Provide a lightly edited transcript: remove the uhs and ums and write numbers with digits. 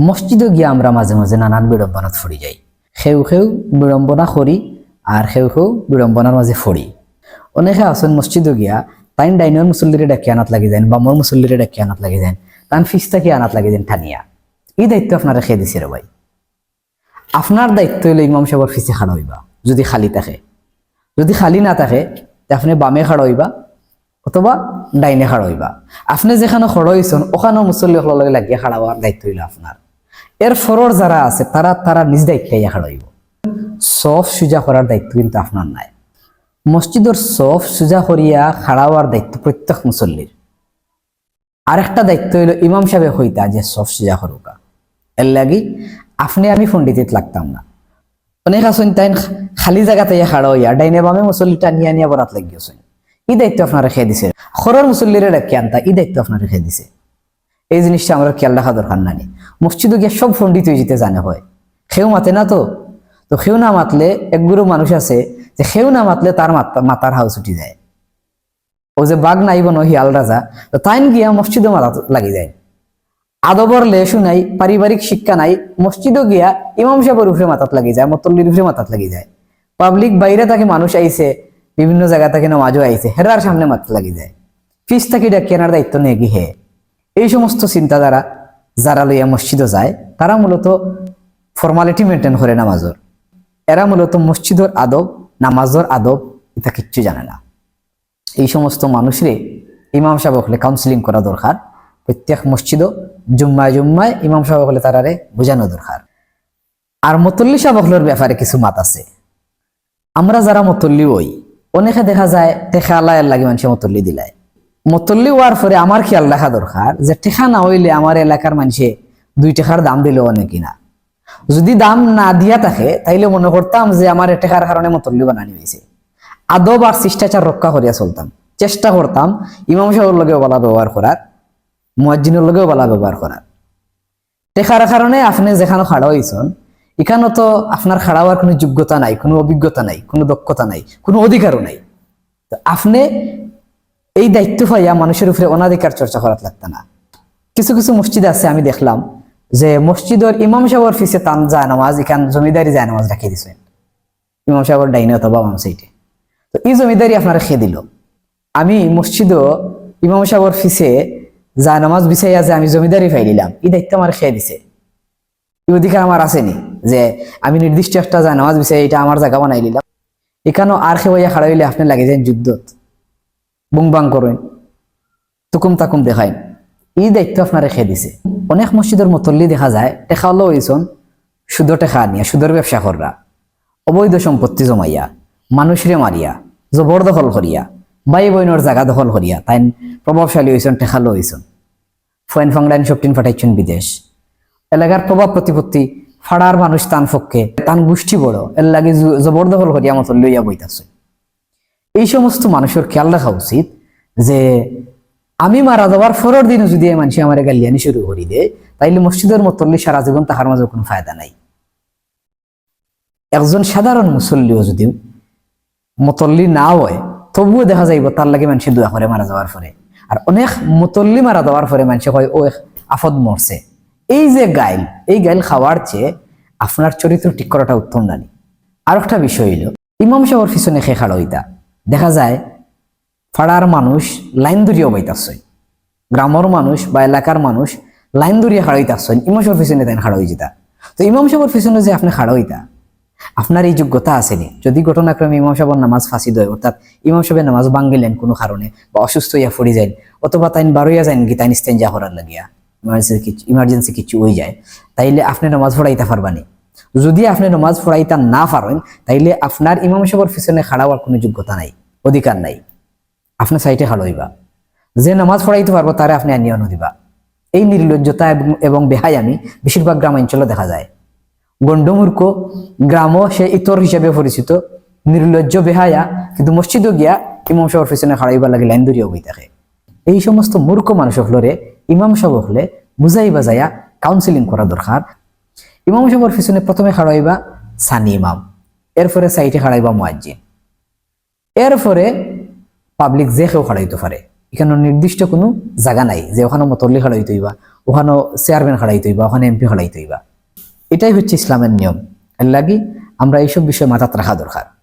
মসজিদে গিয়ে আমরা মাঝে মাঝে নানান বিড়ম্বনাত ফড়ি যাই। সেও বিড়ম্বনা করি আর সেও বিড়ম্বনার মাঝে ফড়ি। অনেকে আছেন মসজিদে গিয়া তাইন ডাইনের মুসল্লিরে ডাকি আনাত লাগি যান, বামর মুসল্লিরে ডাকি আনাত লাগি যান, তান ফিস্তাকি আনাত লাগি যান ঠানিয়া। এই দায়িত্ব আপনারা খেয়ে দিছে রে ভাই। আপনার দায়িত্ব হইল ইমাম সাহেবের ফিসে খাড়া হইবা যদি খালি থাকে। যদি খালি না থাকে আপনি বামে খাড়া হইবা অথবা ডাইনে খাড়া হইবা। আপনি যেখানে খড় হইছেন ওখানে মুসল্লি লগে লাগিয়ে খাড়া হওয়ার দায়িত্ব হইল আপনার। এর ফরর যারা আছে তারা নিজ দায়িত্বে খাড়া হইব। সফ সুজা করার দায়িত্ব কিন্তু আপনার নাই। মসজিদের সফ সুজা করিয়া খাড়া হওয়ার দায়িত্ব প্রত্যেক মুসল্লির। আরেকটা দায়িত্ব হইল ইমাম সাহেব হইতা যে সফ সুজা করুকা। এর লাগি আপনি আমি পণ্ডিতিত লাগতাম না। অনেক আসেন তাই খালি জায়গাতে খাড়া হইয়া ডাইনে বামে মুসল্লি টানিয়া নিয়া বরাত লাগিয়েছেন। এই দায়িত্ব আপনারা খেয়ে দিছে। খরর মুসল্লিরে ডাকি আনতা এই দায়িত্ব আপনারা খেয়ে দিছে। এই জিনিসটা আমরা খেয়াল রাখা দরকার নানি। মসজিদে গিয়ে সব পণ্ডিত হয়ে যেতে জানে হয়, সেও মাতে না। তো সেও না মাতলে এক গুরু মানুষ আছে যে সেও না মাতলে তার মাতার হাউস উঠি যায়। ও যে বাঘ নাইব ন হিয়াল রাজা, তো তাইন গিয়া মসজিদে মাথা লাগি যায়। আদবর লেশু নাই, পারিবারিক শিক্ষা নাই, মসজিদও গিয়া ইমাম সাহেবের উপরে মাথাত লাগি যায়, মতল্লির উপরে মাথাত লাগি যায়। পাবলিক বাইরে তাকে মানুষ আইছে, বিভিন্ন জায়গা থেকে নামাজও আইছে, হেরার সামনে মাথা লাগি যায়। ফিস থাকি ডাকি আনার দায়িত্ব নিয়ে গিয়ে এই সমস্ত চিন্তাধারা যারা লইয়া মসজিদে যায় তারা মূলত ফর্মালিটি মেনটেন করে নামাজর। এরা মূলত মসজিদের আদব, নামাজর আদব এটা কিচ্ছু জানে না। এই সমস্ত মানুষরে ইমাম সাহেব হলে কাউন্সিলিং করা দরকার। প্রত্যেক মসজিদও জুম্মায় ইমাম সাহেব হলে তারারে বোঝানো দরকার। আর মতল্লি সাহেবের ব্যাপারে কিছু মাত আছে। আমরা যারা মতল্লি হই অনেকে দেখা যায় টেকা আল্লাহ লাগে মানুষের মতল্লি দিলায়। মতল্লি হওয়ার পরে আমার খেয়াল রাখা দরকার যে টেকা না হইলে আমার এলাকার মানুষে 2 টাকার দাম দিলেও অনেক কিনা। যদি দাম না দিয়া থাকে তাইলে মনে করতাম যে আমার টেকার কারণে মতল্লি বানানি হয়েছে। আদব আর শিষ্টাচার রক্ষা করিয়া চলতাম, চেষ্টা করতাম ইমাম সাহেবের লগেও বলা ব্যবহার করার, মুয়াজ্জিনের লগেও বলা ব্যবহার করার। টেকার কারণে আপনি যেখানে খাড়া হয়েছেন এখানে তো আপনার খাড়া হওয়ার কোনো যোগ্যতা নাই, কোনো অভিজ্ঞতা নাই, কোনো দক্ষতা নাই, কোনো অধিকারও নাই। তো আপনি এই দায়িত্ব পাইয়া মানুষের উপরে অনাধিকার চর্চা করার লাগতো না। কিছু কিছু মসজিদ আছে আমি দেখলাম যে মসজিদের ইমাম সাহেবের ফিসে তান যায় নামাজ, এখান জমিদারি যায় নামাজ রাখিয়ে দিচ্ছেন ইমাম সাহেবের ডাইনে অথবা বাম সাইডে। তো এই জমিদারি আপনারা খেয়ে দিল। আমি মসজিদও ইমাম সাহেবের ফিসে যায় নামাজ বিছাইয়া যে আমি জমিদারি পাই নিলাম, এই দায়িত্ব আমার খেয়ে দিছে। এই অধিকার আমার আসেনি যে আমি নির্দিষ্ট একটা যায় নামাজ বিছাই এটা আমার জায়গা বানাই নিলাম। এখানেও আর খেয়ে খাড়া হইলে আপনি লাগে যান যুদ্ধত, বুংবাং করেন, তুকুম তাকুম দেখাইন। এই দায়িত্ব আপনারা খেয়ে দিছে। অনেক মসজিদের মতল্লি দেখা যায় টেকা হলো হইছন সুদের টেকা আনিয়া, সুদের ব্যবসা কররা, অবৈধ সম্পত্তি জমাইয়া, মানুষরে মারিয়া, জবরদখল করিয়া, ভাই বোনের জায়গা দখল করিয়া তাই প্রভাবশালী হয়েছেন, টেকালো হয়েছেন। ফয়েন ফাংডাইন সবটিন ফাটাইছেন বিদেশ। এলাকার প্রভাব প্রতিপত্তি ফাড়ার মানুষ তান পক্ষে, তান গোষ্ঠী বড়, এর লাগে জবরদখল করিয়া মতো লইয়া বইতাছে। এই সমস্ত মানুষের খেয়াল রাখা উচিত যে আমি মারা যাওয়ার পরের দিনে যদি এই মানুষ আমার গালিয়ানি শুরু করি দেয় তাইলে মসজিদের মতল্লি সারা জীবন তাহার মাঝে কোনো ফায়দা নাই। একজন সাধারণ মুসল্লিও যদি মতল্লি না হয় তবুও দেখা যাইব তার লাগে মানুষের দোয়া করে মারা যাওয়ার পরে। আর অনেক মতল্লি মারা যাওয়ার পরে মানুষে কয় ও আফদ মরছে। এই যে গাইল, এই গাইল খাওয়ার চেয়ে আপনার চরিত্র ঠিক করাটা উত্তম নানি। আর একটা বিষয় হইল ইমাম সাহেবের পিছনে খে খাড়া হইতা দেখা যায় ফাড়ার মানুষ লাইন ধরিয়া বইতাছে, গ্রামের মানুষ বা এলাকার মানুষ লাইন ধরিয়া খাড়া হইতাছে, ইমাম সাহেবের পিছনে তাই খাড়া হয়ে যেতা। তো ইমাম সাহেবের পিছনে যে আপনি খাড়া হইতা আপনার এই যোগ্যতা আসেনি। যদি ঘটনাক্রমে ইমাম সাহেবের নামাজ ফাঁসি দেয়, অর্থাৎ ইমাম সাহেবের নামাজ ভাঙ্গিলেন কোনো কারণে বা অসুস্থ হইয়া ফড়ি যায় অথবা তাইন বারোইয়া যান কি তাইন ইস্তেঞ্জা করার লাগিয়া ইমার্জেন্সি কিছু হয়ে যায়, তাইলে আপনি নামাজ পড়াইতে পারবানি। যদি আপনি নামাজ পড়াইতে না পারেন তাইলে আপনার ইমাম সাহেবের পিছনে খাড়া হওয়ার কোনো যোগ্যতা নাই, অধিকার নাই। আপনি সাইটে খাড়া হইবা, যে নামাজ পড়াইতে পারবো তারে আপনি আনিয়া দিবা। এই নির্লজ্জতা এবং বেহায়ামি বেশিরভাগ গ্রামাঞ্চলে দেখা যায়। গন্ডমূর্খ গ্রামও সে ইতর হিসেবে পরিচিত, নির্লজ্জ বেহায়া, কিন্তু মসজিদও গিয়া ইমাম সাহেবের পিছনে খাড়াইবা লাগে লাইন ধরিয়া বই থাকে। এই সমস্ত মূর্খ মানুষ হলরে ইমাম সাহেব হলে বুঝাই বাজাইয়া কাউন্সিলিং করা দরকার। ইমাম সাহেবের পিছনে প্রথমে খাড়াইবা সানি ইমাম, এরপরে সাইটে খাড়াইবা মুয়াজ্জিন, এরপরে পাবলিক যে কেউ খাড়াইতে পারে। এখানে নির্দিষ্ট কোনো জায়গা নাই যে ওখানে মতল্লি খাড়াইতে হইবা, ওখানে চেয়ারম্যান খাড়াইতে হইবা, ওখানে এমপি খাড়াইতে হইবা। এটাই হচ্ছে ইসলামের নিয়ম। এর লাগি আমরা এইসব বিষয় মাথাত রাখা দরকার।